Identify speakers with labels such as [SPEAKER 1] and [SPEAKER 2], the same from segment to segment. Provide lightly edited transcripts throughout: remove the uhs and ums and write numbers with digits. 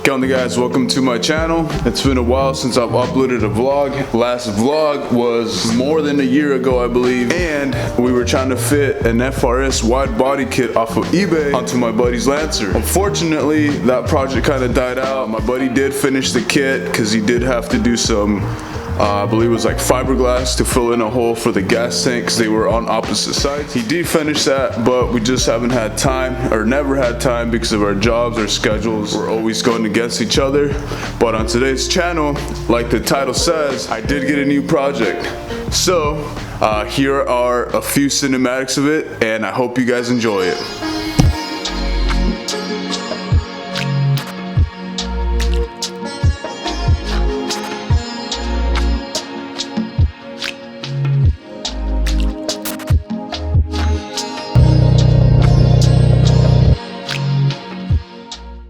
[SPEAKER 1] Going guys, welcome to my channel. It's been a while since I've uploaded a vlog. Last vlog was more than a year ago, I believe, and we were trying to fit an FRS wide body kit off of eBay onto my buddy's Lancer. Unfortunately, that project kind of died out. My buddy did finish the kit because he did have to do some I believe it was like fiberglass to fill in a hole for the gas tank because they were on opposite sides. He did finish that, but we just haven't had time, or never had time, because of our jobs, our schedules. We're always going against each other. But on today's channel, like the title says, I did get a new project. So here are a few cinematics of it, and I hope you guys enjoy it.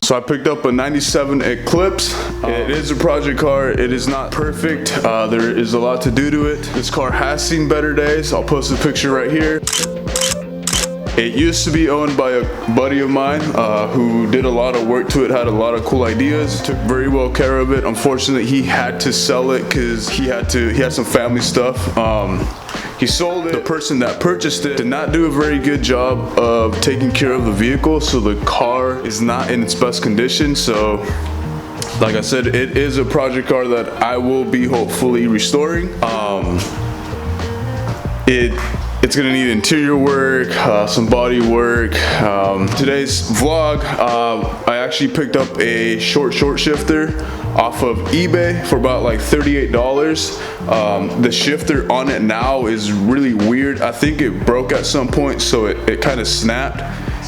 [SPEAKER 1] So I picked up a 97 Eclipse. It is a project car. It is not perfect. There is a lot to do to it. This car has seen better days. I'll post a picture right here. It used to be owned by a buddy of mine who did a lot of work to it, had a lot of cool ideas, took very well care of it. Unfortunately, he had to sell it because he had some family stuff. He sold it. The person that purchased it did not do a very good job of taking care of the vehicle, so the car is not in its best condition. So, like I said, it is a project car that I will be hopefully restoring. It's gonna need interior work, some body work. Today's vlog, I actually picked up a short shifter off of eBay for about like $38. The shifter on it now is really weird. I think it broke at some point, so it kind of snapped,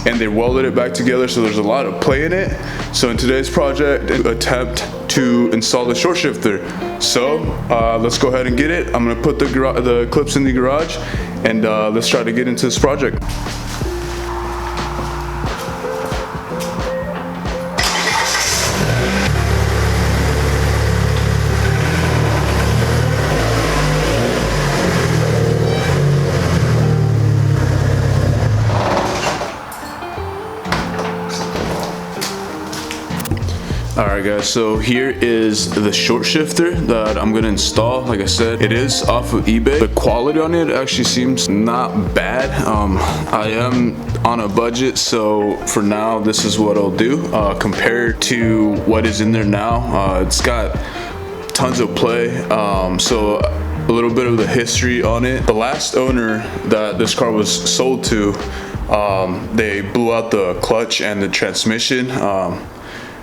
[SPEAKER 1] and they welded it back together, so there's a lot of play in it. So in today's project, attempt to install the short shifter. So let's go ahead and get it. I'm gonna put the Eclipse in the garage, and let's try to get into this project. Alright guys, so here is the short shifter that I'm gonna install. Like I said, it is off of eBay. The quality on it actually seems not bad. I am on a budget, so for now this is what I'll do. Compared to what is in there now, it's got tons of play. So a little bit of the history on it. The last owner that this car was sold to, they blew out the clutch and the transmission.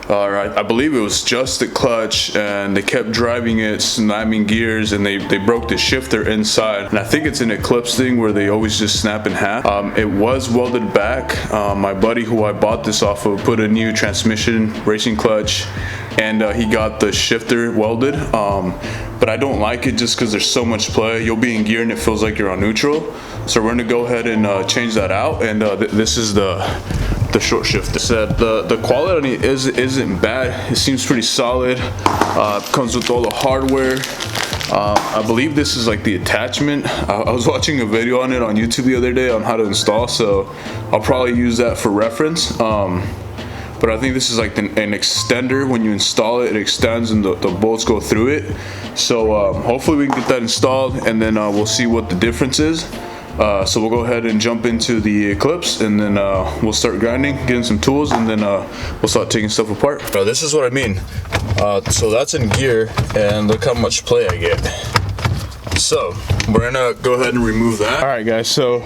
[SPEAKER 1] I believe it was just the clutch, and they kept driving it, slamming gears, and they broke the shifter inside. And I think it's an Eclipse thing where they always just snap in half. It was welded back. My buddy who I bought this off of put a new transmission, racing clutch, and he got the shifter welded. But I don't like it just because there's so much play. You'll be in gear and it feels like you're on neutral. So we're gonna go ahead and change that out, and this is the short shifter. Said the quality isn't bad. It seems pretty solid. Comes with all the hardware. I believe this is like the attachment. I was watching a video on it on YouTube the other day on how to install, so I'll probably use that for reference. But I think this is like an extender. When you install it, it extends and the bolts go through it. So hopefully we can get that installed, and then we'll see what the difference is. So we'll go ahead and jump into the Eclipse, and then we'll start grinding, getting some tools, and then we'll start taking stuff apart. This is what I mean. So that's in gear, and look how much play I get. So we're gonna go ahead and remove that. All right guys, so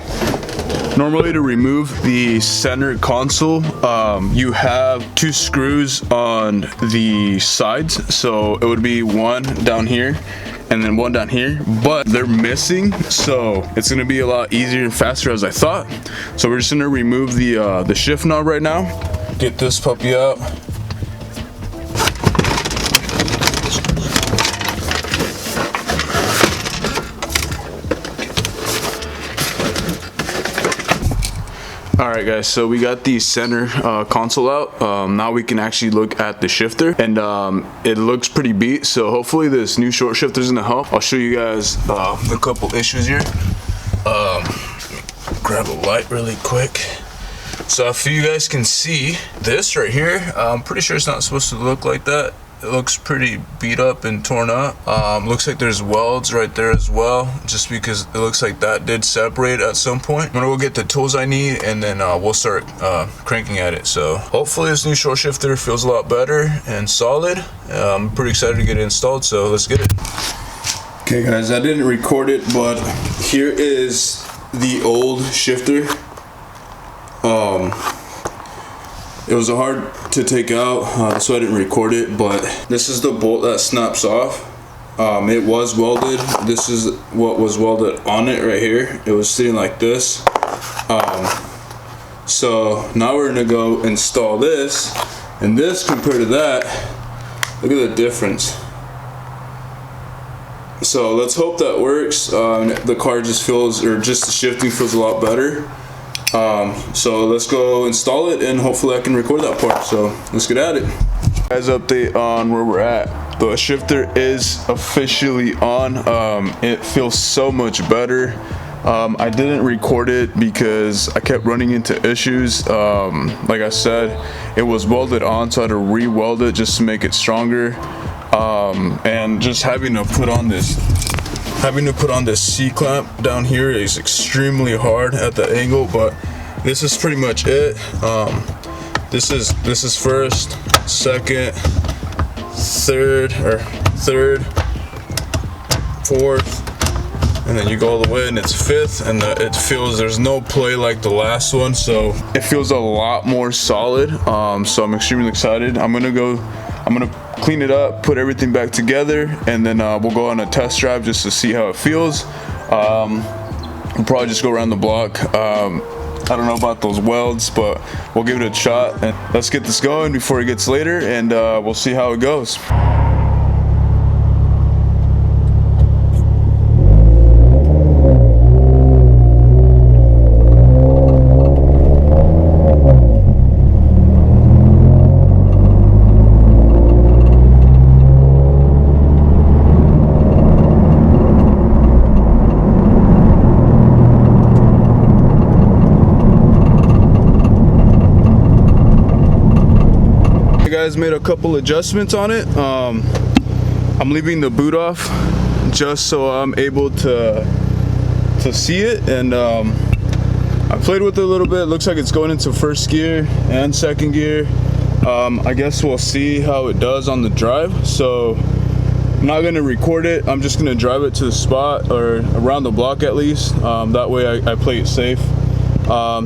[SPEAKER 1] normally to remove the center console, you have 2 screws on the sides. So it would be one down here and then one down here, but they're missing, so it's gonna be a lot easier and faster as I thought. So we're just gonna remove the shift knob right now, get this puppy out. Alright guys, so we got the center console out. Now we can actually look at the shifter, and it looks pretty beat, so hopefully this new short shifter is gonna help. I'll show you guys a couple issues here. Grab a light really quick. So if you guys can see this right here, I'm pretty sure it's not supposed to look like that. It looks pretty beat up and torn up. Looks like there's welds right there as well, just because it looks like that did separate at some point. I'm gonna go get the tools I need, and then we'll start cranking at it. So hopefully this new short shifter feels a lot better and solid. I'm pretty excited to get it installed, so let's get it. Okay guys, I didn't record it, but here is the old shifter. It was hard to take out, so I didn't record it, but this is the bolt that snaps off. It was welded. This is what was welded on it right here. It was sitting like this. So now we're gonna go install this, and this compared to that, look at the difference. So let's hope that works. The car just feels, or just the shifting feels a lot better. So let's go install it, and hopefully I can record that part. So let's get at it. Guys, update on where we're at. The shifter is officially on. It feels so much better. I didn't record it because I kept running into issues. Like I said, it was welded on, so I had to re-weld it just to make it stronger. And just having to put on this C-clamp down here is extremely hard at the angle, but this is pretty much it. This is first, second, third, fourth, and then you go all the way and it's fifth, and it feels, there's no play like the last one, so it feels a lot more solid. So I'm extremely excited. I'm gonna clean it up, put everything back together, and then we'll go on a test drive just to see how it feels. We'll probably just go around the block. I don't know about those welds, but we'll give it a shot, and let's get this going before it gets later, and we'll see how it goes. Guys, made a couple adjustments on it. I'm leaving the boot off just so I'm able to see it, and I played with it a little bit. It looks like it's going into first gear and second gear. I guess we'll see how it does on the drive. So I'm not gonna record it. I'm just gonna drive it to the spot, or around the block at least. That way I play it safe.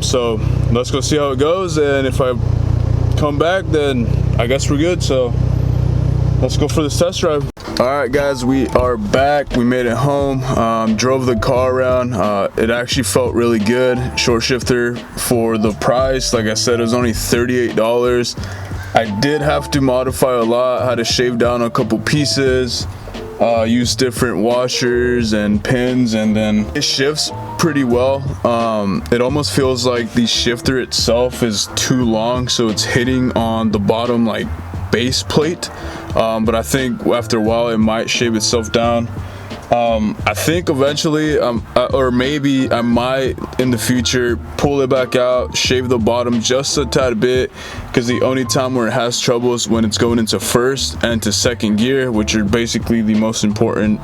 [SPEAKER 1] So let's go see how it goes, and if I come back, then I guess we're good. So let's go for this test drive. All right guys, we are back. We made it home. Drove the car around. It actually felt really good. Short shifter for the price. Like I said, it was only $38. I did have to modify a lot. I had to shave down a couple pieces, use different washers and pins, and then it shifts pretty well. It almost feels like the shifter itself is too long, so it's hitting on the bottom like base plate, but I think after a while it might shave itself down. I think eventually, or maybe I might in the future pull it back out, shave the bottom just a tad bit, because the only time where it has trouble is when it's going into first and to second gear, which are basically the most important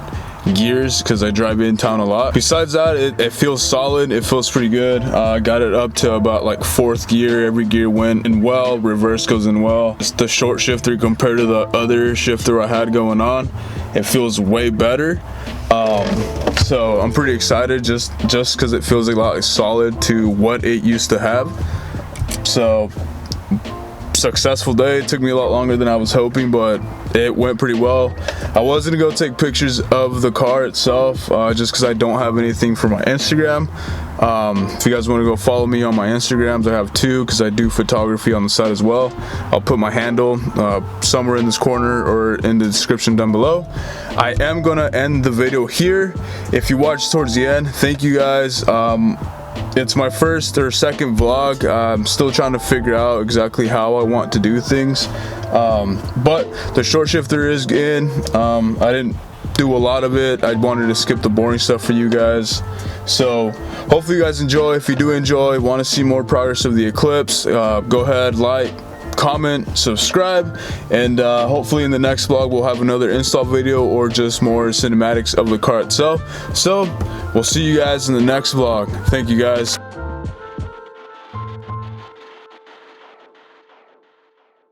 [SPEAKER 1] gears because I drive in town a lot. Besides that, it feels solid. It feels pretty good. I got it up to about like fourth gear. Every gear went in well, reverse goes in well. It's the short shifter compared to the other shifter I had going on. It feels way better. So I'm pretty excited just because it feels a lot solid to what it used to have. So successful day. It took me a lot longer than I was hoping, but it went pretty well. I was gonna go take pictures of the car itself, just because I don't have anything for my Instagram. If you guys want to go follow me on my Instagrams, I have two, because I do photography on the side as well. I'll put my handle somewhere in this corner or in the description down below. I am gonna end the video here. If you watched towards the end, thank you guys. it's my first or second vlog. I'm still trying to figure out exactly how I want to do things, but the short shifter is in. I didn't do a lot of it. I wanted to skip the boring stuff for you guys, so hopefully you guys enjoy. If you do enjoy, want to see more progress of the Eclipse, go ahead, like, comment, subscribe, and hopefully in the next vlog we'll have another install video or just more cinematics of the car itself. So we'll see you guys in the next vlog. Thank you guys.